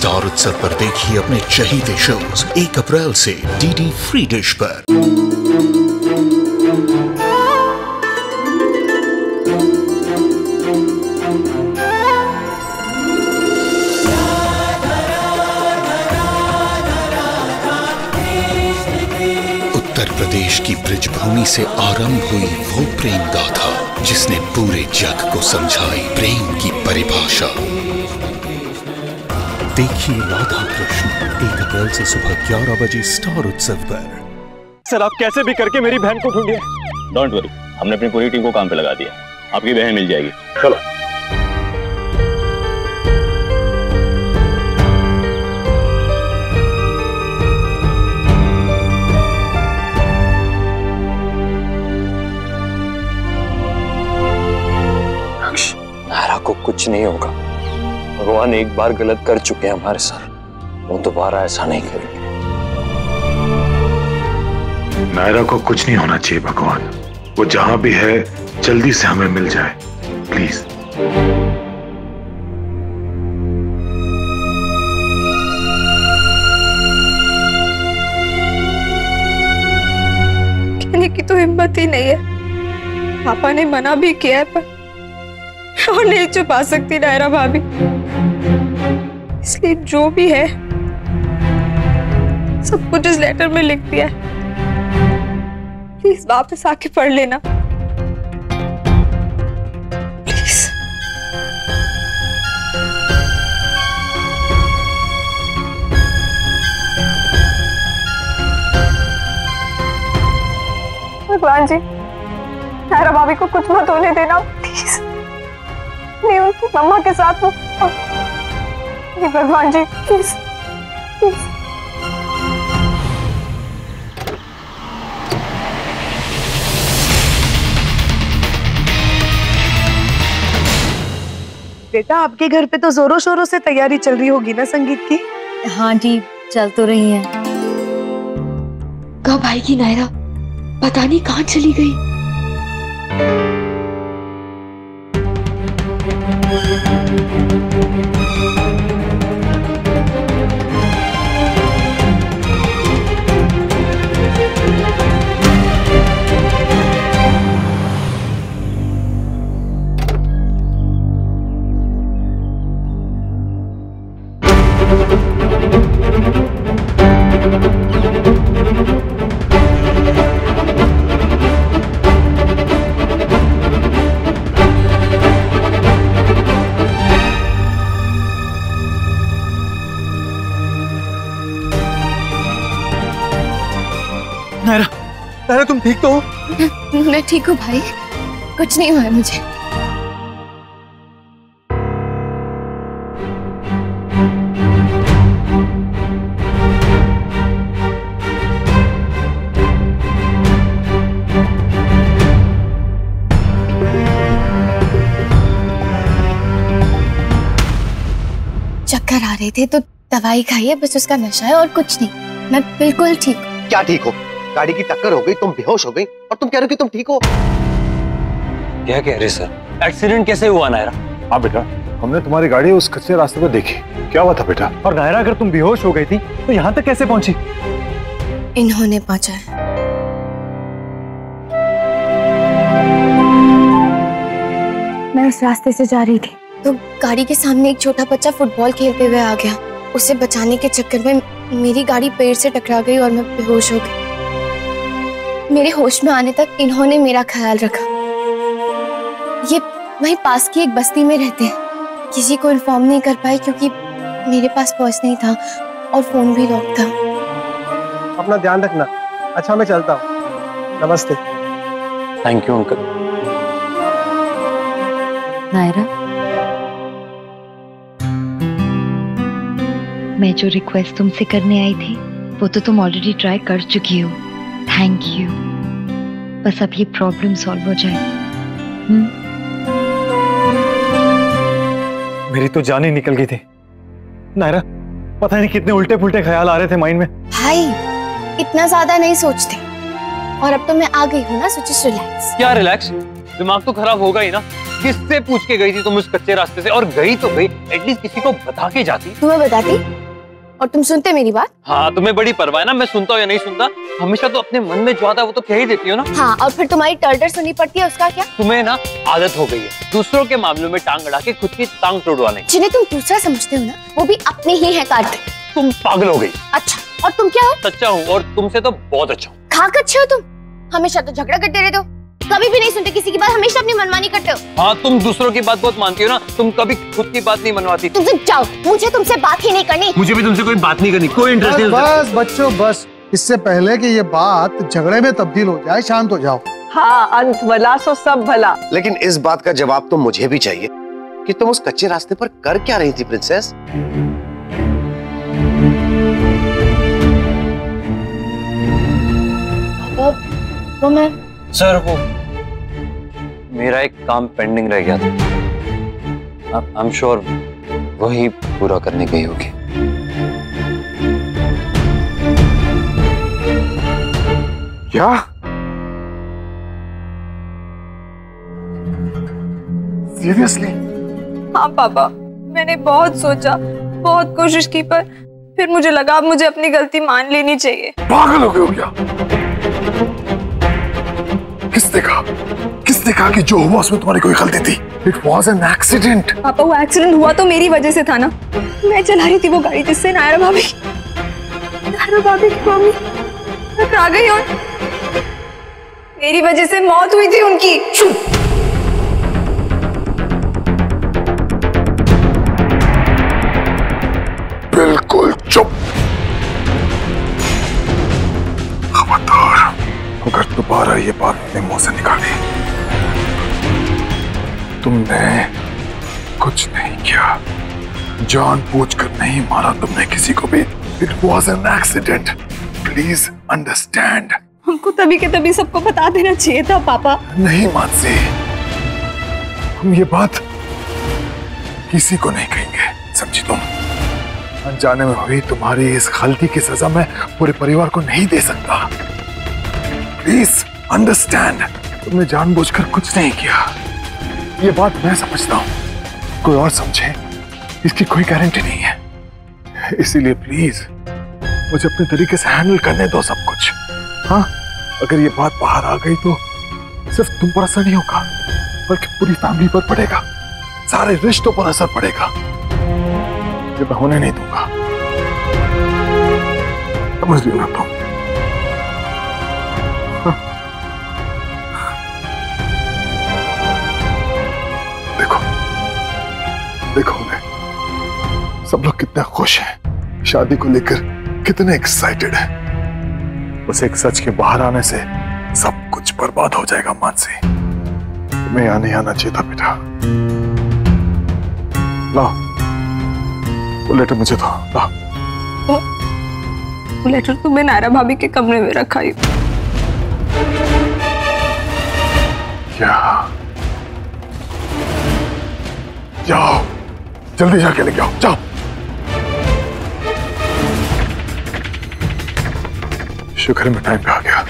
Star उत्सव पर देखिए अपने चहीते शोज 1 अप्रैल से डीडी फ्री डिश पर। उत्तर प्रदेश की ब्रजभूमि से आरंभ हुई वो प्रेम गाथा जिसने पूरे जग को समझाई प्रेम की परिभाषा। देखिए राधा कृष्ण 1 अप्रैल से सुबह 11 बजे स्टार उत्सव पर। सर आप कैसे भी करके मेरी बहन को ढूंढिए। डोंट वरी, हमने अपनी पूरी टीम को काम पे लगा दिया, आपकी बहन मिल जाएगी। चलो। नायरा को कुछ नहीं होगा। भगवान एक बार गलत कर चुके हैं हमारे साथ, वो दोबारा ऐसा नहीं करेंगे। नायरा को कुछ नहीं होना चाहिए भगवान, वो जहां भी है जल्दी से हमें मिल जाए प्लीज। कहने की तो हिम्मत ही नहीं है। पापा ने मना भी किया है पर और नहीं छुपा सकती नायरा भाभी, इसलिए जो भी है सब कुछ इस लेटर में लिख दिया है। प्लीज वापस आके पढ़ लेना प्लीज। भगवान जी नायरा भाभी को कुछ मत होने देना प्लीज। नहीं उनकी मम्मा के साथ वो भगवान जी प्लीज प्लीज। बेटा आपके घर पे तो जोरों शोरों से तैयारी चल रही होगी ना संगीत की? हाँ जी चल तो रही है। कब आएगी नायरा, पता नहीं कहाँ चली गई। नायरा, नायरा तुम ठीक तो हो? मैं ठीक हूँ भाई, कुछ नहीं हुआ है मुझे। चक्कर आ रहे थे तो दवाई खाई है, बस उसका नशा है और कुछ नहीं। मैं बिल्कुल ठीक हूँ। क्या ठीक हो? गाड़ी की टक्कर हो गई, तुम बेहोश हो गई और तुम कह रहे हो कि तुम ठीक हो। क्या कह रहे सर? एक्सीडेंट कैसे हुआ नायरा? हाँ बेटा, हमने तुम्हारी गाड़ी उस कच्चे रास्ते पर देखी। क्या हुआ था बेटा? और नायरा अगर तुम बेहोश हो गई थी तो यहाँ तक कैसे पहुंची? इन्होंने पहुंचा है। मैं उस रास्ते से जा रही थी तो गाड़ी के सामने एक छोटा बच्चा फुटबॉल खेलते हुए आ गया। उसे बचाने के चक्कर में मेरी गाड़ी पेड़ से टकरा गई और मैं बेहोश हो गई। मेरे होश में आने तक इन्होंने मेरा ख्याल रखा। ये वहीं पास की एक बस्ती में रहते हैं। किसी को इन्फॉर्म नहीं कर पाए क्योंकि मेरे पास पर्स नहीं था और फोन भी लॉक था। अपना ध्यान रखना। अच्छा मैं चलता हूँ, नमस्ते। Thank you uncle. नायरा, मैं जो रिक्वेस्ट तुमसे करने आई थी वो तो तुम ऑलरेडी ट्राई कर चुकी हो। Thank you. बस अब ये प्रॉब्लम सॉल्व हो जाए। मेरी तो जान ही निकल गई थी नायरा। पता नहीं कितने उल्टे पुल्टे ख्याल आ रहे थे माइंड में। भाई इतना ज्यादा नहीं सोचते। और अब तो मैं आ गई हूँ ना, सो जस्ट रिलैक्स। क्या रिलैक्स? दिमाग तो खराब होगा ही ना। किससे पूछ के गई थी तुम उस कच्चे रास्ते से? और गई तो गई, एटलीस्ट किसी को बता के जाती। तुम्हें बताती और तुम सुनते मेरी बात? हाँ, तुम्हें बड़ी परवाह है ना मैं सुनता हूँ या नहीं सुनता। हमेशा तो अपने मन में जो आता है वो तो कह ही देती हो ना। हाँ, और फिर तुम्हारी टर्टर सुननी पड़ती है, उसका क्या? तुम्हें ना आदत हो गई है दूसरों के मामलों में टांग अड़ा के खुद की टांग तोड़वाने। जिन्हें तुम दूसरा समझते हो ना, वो भी अपने ही है कार्तिक। तुम पागल हो गई। अच्छा, और तुम क्या हो? सच्चा हूँ, और तुमसे तो बहुत अच्छा हूँ। खाक अच्छे हो तुम, हमेशा तो झगड़ा करते रहते हो, कभी भी नहीं सुनते किसी की बात, हमेशा अपनी मनमानी करते हो। हाँ, तुम दूसरों की बात बहुत मानती हो ना, तुम कभी खुद की बात नहीं मनवाती। तुम चुप जाओ, मुझे तुमसे बात ही नहीं करनी। मुझे भी तुमसे कोई बात नहीं करनी, कोई इंटरेस्ट नहीं। बस बच्चों बस, इससे पहले कि ये बात झगड़े में तब्दील हो जाए, शांत हो जाओ। हाँ, अंत भला सो सब भला। लेकिन इस बात का जवाब तो मुझे भी चाहिए कि तुम उस कच्चे रास्ते पर कर क्या रही थी प्रिंसेस? वो मैं सर, वो मेरा एक काम पेंडिंग रह गया था। आई एम श्योर वही पूरा करने गई होगी। क्या? सीरियसली? हाँ पापा, मैंने बहुत सोचा, बहुत कोशिश की, पर फिर मुझे लगा अब मुझे अपनी गलती मान लेनी चाहिए। पागल हो गए हो क्या? किसने कहा कि जो हुआ उसमें तुम्हारी कोई गलती थी? It was an accident. पापा, वो एक्सीडेंट हुआ तो मेरी वजह से था ना। मैं चला रही थी वो गाड़ी जिससे नायरा भाभी की मम्मी टकरा गई और मेरी वजह से मौत हुई थी उनकी। बिल्कुल चुप। खबरदार, अगर दोबारा ये बात अपने मुंह से निकाली, तुमने कुछ नहीं किया, जानबूझकर नहीं मारा तुमने किसी को भी। It was an accident, please understand. हमको तभी के तभी सबको बता देना चाहिए था पापा। नहीं मानसी, हम ये बात किसी को नहीं कहेंगे, समझी तुम? अनजाने में हुई तुम्हारी इस गलती की सजा मैं पूरे परिवार को नहीं दे सकता। प्लीज अंडरस्टैंड, तुमने जानबूझकर कुछ नहीं किया। ये बात मैं समझता हूं, कोई और समझे इसकी कोई गारंटी नहीं है। इसीलिए प्लीज मुझे अपने तरीके से हैंडल करने दो सब कुछ। हाँ, अगर ये बात बाहर आ गई तो सिर्फ तुम पर असर नहीं होगा, बल्कि पूरी फैमिली पर पड़ेगा, सारे रिश्तों पर असर पड़ेगा। ये मैं होने नहीं दूंगा, समझ लो ना तुम। देखो उन्हें, सब लोग कितने खुश हैं, शादी को लेकर कितने एक्साइटेड हैं। बस एक सच के बाहर आने से सब कुछ बर्बाद हो जाएगा। मानसी, तुम्हें यहाँ नहीं आना चाहिए था बेटा। लाओ वो लेटर मुझे दो, लाओ। वो लेटर तुम्हें नायरा भाभी के कमरे में रखा ही। क्या? जाओ, जल्दी जाके लेके आओ, जाओ। शुक्र है मैं टाइम पे आ गया,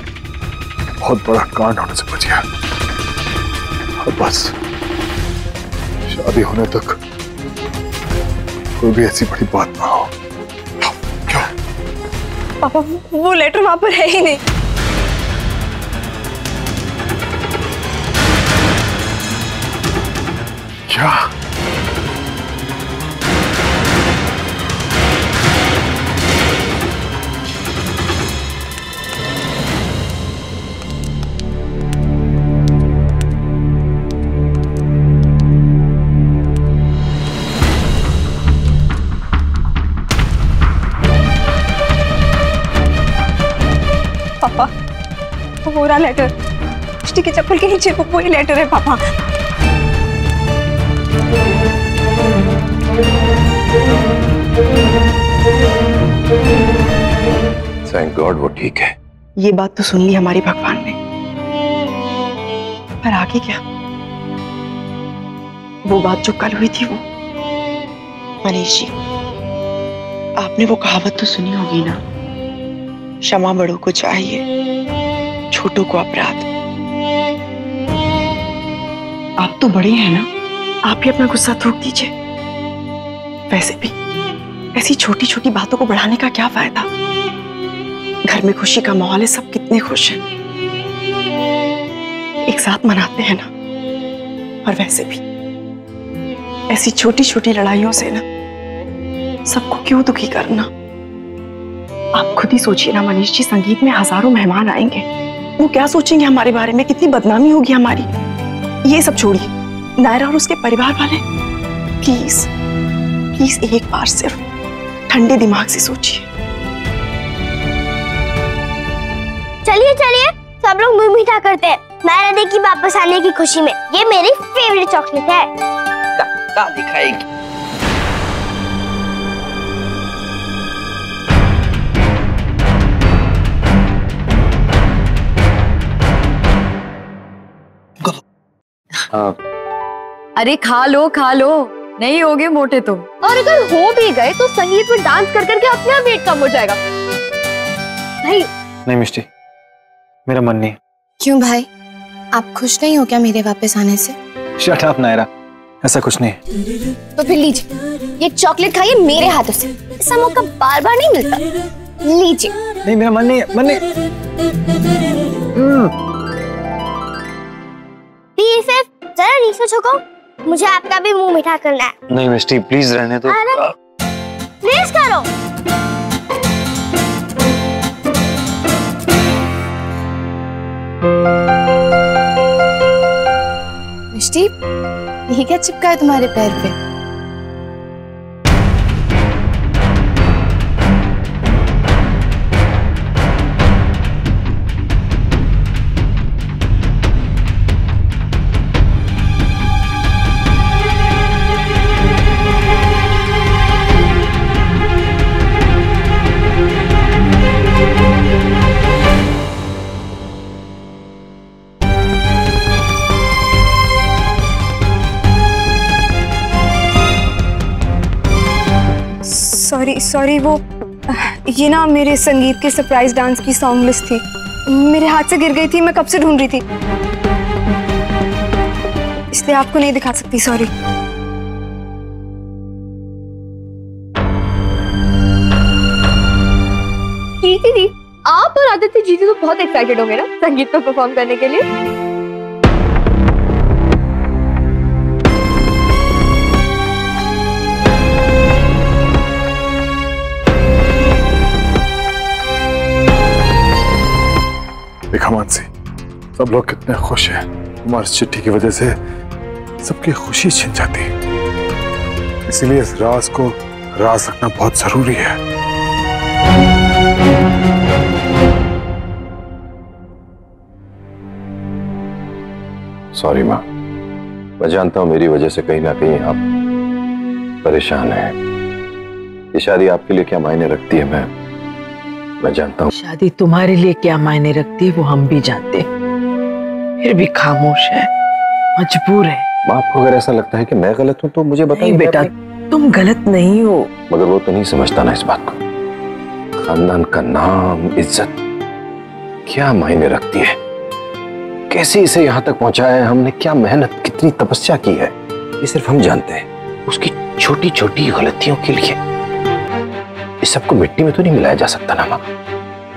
बहुत बड़ा कांड होने से बच गया। और बस शादी होने तक कोई भी ऐसी बड़ी बात ना हो। क्यों? पापा, वो लेटर वहां पर है ही नहीं। क्या? पापा, वो रहा लेटर, मिष्टी की चप्पल के नीचे वो ही लेटर है पापा। थैंक गॉड वो ठीक है। ये बात तो सुन ली हमारी भगवान ने, पर आगे क्या? वो बात जो कल हुई थी वो। मनीष जी, आपने वो कहावत तो सुनी होगी ना, क्षमा बड़ों को चाहिए, छोटों को अपराध। आप तो बड़े हैं ना, आप ही अपना गुस्सा थूक दीजिए। वैसे भी ऐसी छोटी छोटी बातों को बढ़ाने का क्या फायदा? घर में खुशी का माहौल है, सब कितने खुश हैं, एक साथ मनाते हैं ना। और वैसे भी ऐसी छोटी छोटी लड़ाइयों से ना सबको क्यों दुखी करना? आप खुद ही सोचिए ना मनीष जी, संगीत में हजारों मेहमान आएंगे, वो क्या सोचेंगे हमारे बारे में, कितनी बदनामी होगी हमारी। ये सब छोड़िए, नायरा और उसके परिवार वाले, प्लीज प्लीज एक बार सिर्फ ठंडे दिमाग से सोचिए। चलिए चलिए सब लोग मुंह मीठा करते हैं नायरा दी की वापस आने की खुशी में। ये मेरी फेवरेट चॉकलेट है। क्या दिखाएगी? अरे खा लो नहीं होगे मोटे तुम। और अगर हो भी गए तो संगीत में डांस कर करके अपने आप वेट कम हो जाएगा। भाई नहीं मिष्टी, मेरा मन नहीं। क्यों भाई, आप खुश नहीं हो क्या मेरे वापस आने से? शट अप नायरा, ऐसा कुछ नहीं है। तो फिर लीजिए, ये चॉकलेट खाइए मेरे हाथों से, ऐसा मौका बार बार नहीं मिलता। लीजिए। नहीं मेरा मन नहीं, मन नहीं। जरा नीचे झुको, मुझे आपका भी मुंह मीठा करना है। नहीं मिष्टी प्लीज रहने दो। प्लीज करो। मिष्टी, ये क्या चिपका है तुम्हारे पैर पे? सॉरी वो ये ना मेरे संगीत के सरप्राइज डांस की सॉन्ग लिस्ट थी, मेरे हाथ से गिर गई थी, मैं कब से ढूंढ रही थी, इसलिए आपको नहीं दिखा सकती। सॉरी। कीर्ति दी, आप और आदित्य जी तो बहुत एक्साइटेड होंगे ना संगीत को परफॉर्म करने के लिए। देखा मानसी, सब लोग कितने खुश हैं। तुम्हारी चिट्ठी की वजह से सबकी खुशी छिन जाती है, इसीलिए इस राज को राज रखना बहुत जरूरी है। सॉरी माँ, मैं जानता हूं मेरी वजह से कहीं ना कहीं आप परेशान हैं। ये शादी आपके लिए क्या मायने रखती है मैं जानता हूँ। शादी तुम्हारे लिए क्या मायने रखती है वो हम भी जानते हैं, फिर भी खामोश है, मजबूर है। माँ, आपको अगर ऐसा लगता है कि मैं गलत हूँ तो मुझे बताइए। बेटा तुम गलत नहीं हो, मगर वो तो नहीं समझता ना इस बात को। खानदान का नाम, इज्जत क्या मायने रखती है, कैसे इसे यहाँ तक पहुंचाया है हमने, क्या मेहनत, कितनी तपस्या की है, ये सिर्फ हम जानते हैं। उसकी छोटी छोटी गलतियों के लिए इस सबको मिट्टी में तो नहीं मिलाया जा सकता ना माँ।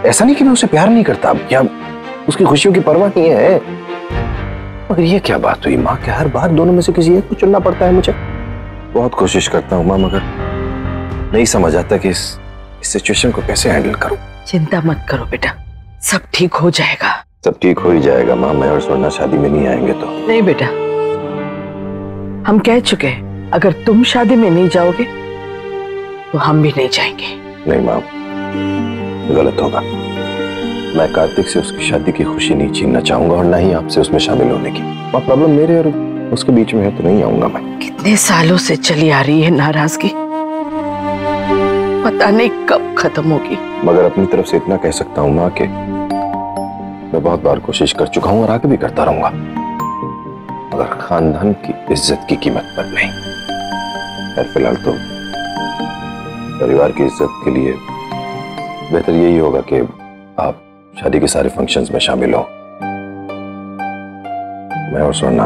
ऐसा नहीं कि मैं उसे प्यार नहीं करता या उसकी खुशियों की परवाह नहीं है, मगर ये क्या बात हुई माँ कि हर बार दोनों में से किसी एक को चुनना पड़ता है मुझे। बहुत कोशिश करता हूँ माँ, मगर नहीं समझ आता कि इस सिचुएशन को कैसे हैंडल करूँ। चिंता मत करो बेटा, सब ठीक हो जाएगा। सब ठीक हो ही जाएगा माँ, मैं और स्वर्णा शादी में नहीं आएंगे तो। नहीं बेटा, हम कह चुके हैं अगर तुम शादी में नहीं जाओगे तो हम भी नहीं जाएंगे। नहीं माँ, गलत होगा। मैं कार्तिक से उसकी शादी की खुशी नहीं छीनना चाहूंगा और ना ही आपसे उसमें शामिल होने की। माँ, प्रॉब्लम मेरे और उसके बीच में है तो नहीं आऊंगा मैं। कितने सालों से चली आ रही है नाराजगी, पता नहीं कब खत्म होगी। मगर अपनी तरफ से इतना कह सकता हूँ माँ कि मैं बहुत बार कोशिश कर चुका हूँ और आगे भी करता रहूंगा, मगर खानदान की इज्जत की कीमत पर नहीं। खैर फिलहाल तो परिवार की इज्जत के लिए बेहतर यही होगा कि आप शादी के सारे फंक्शंस में शामिल हो। मैं और स्वर्णा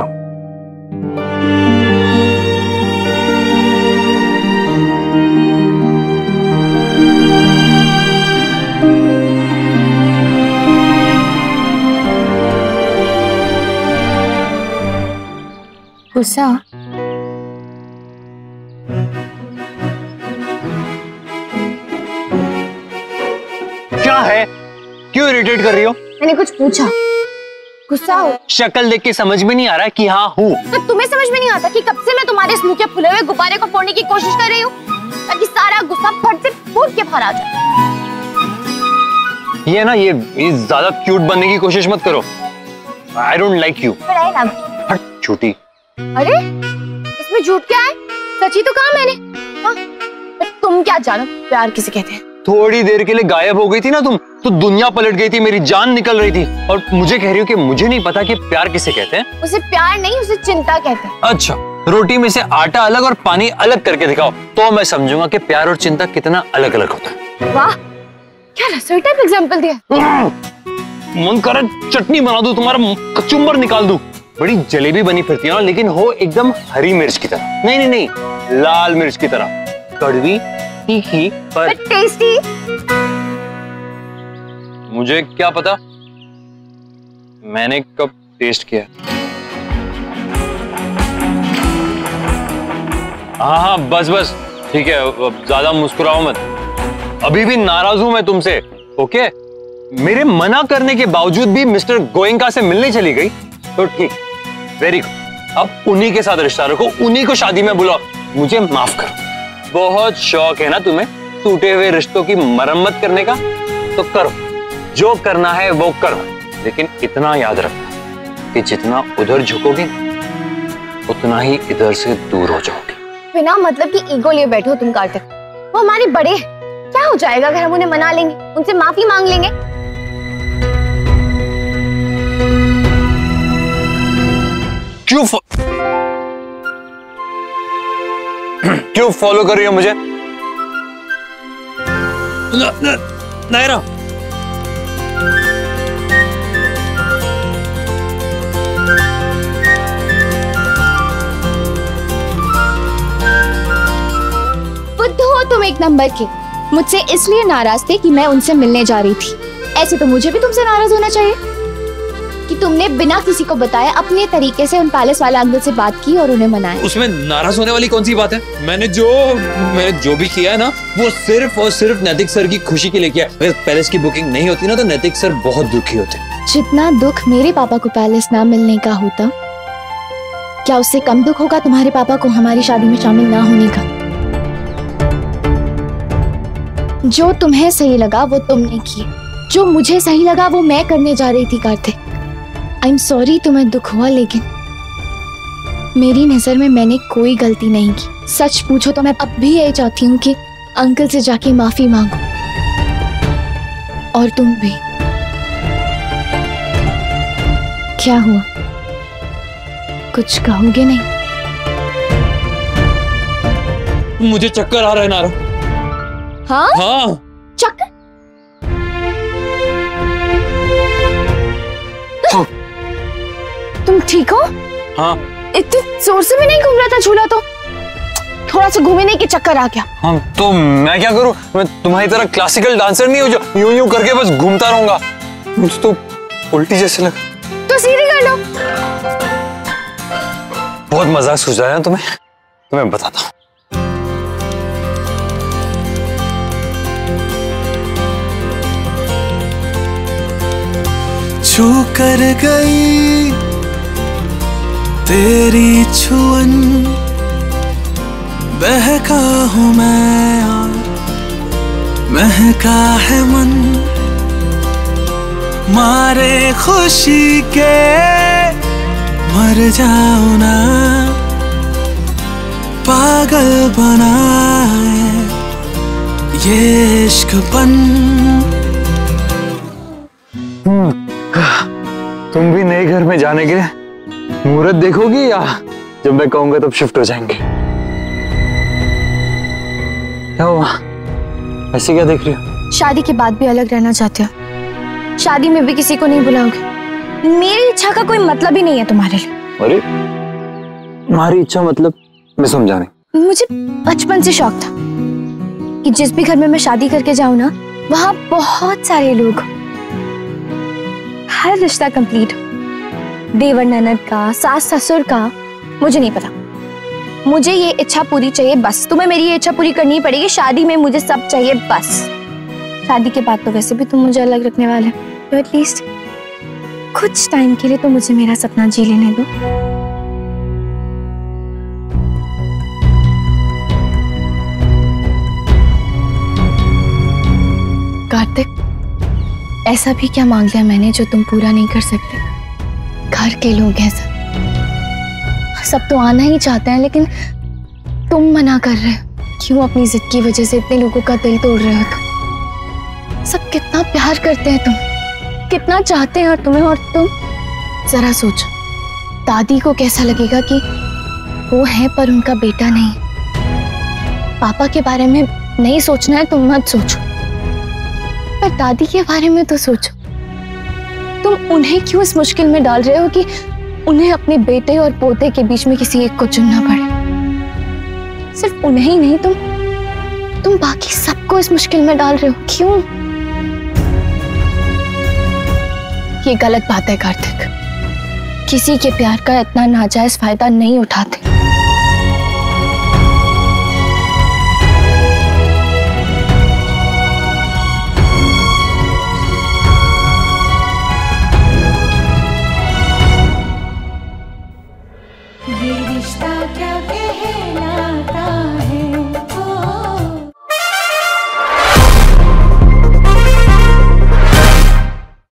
गुस्सा? क्या है? क्यों इरिटेट कर रही हो? मैंने कुछ पूछा। गुस्सा हो? शक्ल देख के समझ में नहीं आ रहा कि हाँ हूँ। तो तुम्हें समझ में नहीं आता कि कब से मैं तुम्हारे इस मुंह के फुले हुए गुब्बारे को फोड़ने की कोशिश कर रही हूँ ताकि सारा गुस्सा फट से फूट के बाहर आ जाए। ये ना ये ज्यादा क्यूट बनने की कोशिश मत करो। I don't like you। हट झूठी। अरे इसमें झूठ क्या है? सच्ची तो कहा मैंने। हाँ? तुम क्या जानो प्यार किसे कहते हैं? थोड़ी देर के लिए गायब हो गई थी ना तुम, तो दुनिया पलट गई थी, मेरी जान निकल रही थी और मुझे कह रही हो कि मुझे नहीं पता कि प्यार किसे कहते हैं। उसे प्यार नहीं, उसे चिंता कहते हैं। अच्छा, रोटी में से आटा अलग और पानी अलग करके दिखाओ तो मैं समझूंगा कि प्यार और चिंता कितना अलग अलग होता है। वाह, क्या रसोई टाइप एग्जांपल दिया। मन कर चटनी बना दूं, तुम्हारा कचुम्बर निकाल दूं। बड़ी जलेबी बनी फिरती है ना, लेकिन हो एकदम हरी मिर्च की तरह। नहीं नहीं नहीं, लाल मिर्च की तरह, कड़वी तीखी पर टेस्टी। मुझे क्या पता, मैंने कब टेस्ट किया। हाँ हाँ बस बस ठीक है, ज्यादा मुस्कुराओ मत। अभी भी नाराज हूं मैं तुमसे। ओके, मेरे मना करने के बावजूद भी मिस्टर गोयंका से मिलने चली गई तो ठीक, वेरी गुड। अब उन्हीं के साथ रिश्ता रखो, उन्हीं को शादी में बुलाओ। मुझे माफ करो, बहुत शौक है ना तुम्हें टूटे हुए रिश्तों की मरम्मत करने का, तो करो, जो करना है वो करो। लेकिन इतना याद रखना कि जितना उधर झुकोगे उतना ही इधर से दूर हो जाओगे। बिना मतलब की ईगो लिए बैठे हो तुम कार्तिक। वो हमारे बड़े हैं, क्या हो जाएगा अगर हम उन्हें मना लेंगे, उनसे माफी मांग लेंगे। क्यों फॉलो कर रही हो मुझे? नायरा, बुद्ध हो तुम एक नंबर के। मुझसे इसलिए नाराज थे कि मैं उनसे मिलने जा रही थी। ऐसे तो मुझे भी तुमसे नाराज होना चाहिए कि तुमने बिना किसी को बताए अपने तरीके से उन पैलेस वाले अंकल से बात की और उन्हें मनाया। उसमें नाराज होने वाली कौन सी बात है? मैंने जो भी किया है ना, वो सिर्फ और सिर्फ नैतिक सर की खुशी के लिए किया। अगर पैलेस की बुकिंग नहीं होती ना तो नैतिक सर बहुत दुखी होते। जितना दुख मेरे पापा को पैलेस ना मिलने का होता, क्या उससे कम दुख होगा तुम्हारे पापा को हमारी शादी में शामिल ना होने का? जो तुम्हें सही लगा वो तुमने किया, जो मुझे सही लगा वो मैं करने जा रही थी कार्तिक। आई एम सॉरी तुम्हें दुख हुआ, लेकिन मेरी नजर में मैंने कोई गलती नहीं की। सच पूछो तो मैं अब भी यही चाहती हूँ कि अंकल से जाके माफी मांगो, और तुम भी। क्या हुआ, कुछ कहोगे नहीं? मुझे चक्कर आ रहा है नारा। हाँ? हाँ। चक्कर? तुम ठीक हो? हाँ। इतने जोर से भी नहीं घूम रहा था झूला, तो थोड़ा सा घूमे नहीं कि चक्कर आ गया। हाँ, तो मैं क्या करूं? मैं तुम्हारी तरह क्लासिकल डांसर नहीं हूं जो यूं यूं करके बस घूमता रहूंगा। मुझे तो उल्टी जैसे लगा। तो सीधी कर लो। बहुत मजाक सूझ रहा है तुम्हें, तुम्हें बताता हूँ। छू कर गई तेरी छुअन, बहका हूँ मैं और महका है मन। मारे खुशी के मर जाऊं ना, पागल बनाए ये इश्कपन। तुम भी नए घर में जाने के मुहूर्त देखोगी या जब मैं कहूंगा तब शिफ्ट हो जाएंगे? क्या हुआ, ऐसे क्या देख रही हो? शादी के बाद भी अलग रहना चाहते हो? शादी में भी किसी को नहीं बुलाओगे? मेरी इच्छा का कोई मतलब ही नहीं है तुम्हारे लिए। अरे तुम्हारी इच्छा मतलब? मैं समझा नहीं। मुझे बचपन से शौक था कि जिस भी घर में मैं शादी करके जाऊं ना, वहां बहुत सारे लोग, हर रिश्ता कंप्लीट हो। देवर ननद का, सास ससुर का, मुझे नहीं पता, मुझे ये इच्छा पूरी चाहिए बस। तुम्हें मेरी ये इच्छा पूरी करनी पड़ेगी, शादी में मुझे सब चाहिए बस। शादी के बाद तो वैसे भी तुम मुझे अलग रखने वाले, तो एटलीस्ट कुछ टाइम के लिए तो मुझे मेरा सपना जी लेने दो। कार्तिक, ऐसा भी क्या मांग लिया मैंने जो तुम पूरा नहीं कर सकते? घर के लोग हैं सब तो आना ही चाहते हैं, लेकिन तुम मना कर रहे हो। क्यों अपनी जिद की वजह से इतने लोगों का दिल तोड़ रहे हो तुम? सब कितना प्यार करते हैं, तुम कितना चाहते हैं और तुम्हें, और तुम जरा सोचो दादी को कैसा लगेगा कि वो है पर उनका बेटा नहीं। पापा के बारे में नहीं सोचना है तुम मत सोचो, पर दादी के बारे में तो सोचो। तुम उन्हें क्यों इस मुश्किल में डाल रहे हो कि उन्हें अपने बेटे और पोते के बीच में किसी एक को चुनना पड़े? सिर्फ उन्हें ही नहीं, तुम बाकी सबको इस मुश्किल में डाल रहे हो। क्यों? ये गलत बात है कार्तिक, किसी के प्यार का इतना नाजायज फायदा नहीं उठाते। ये रिश्ता क्या है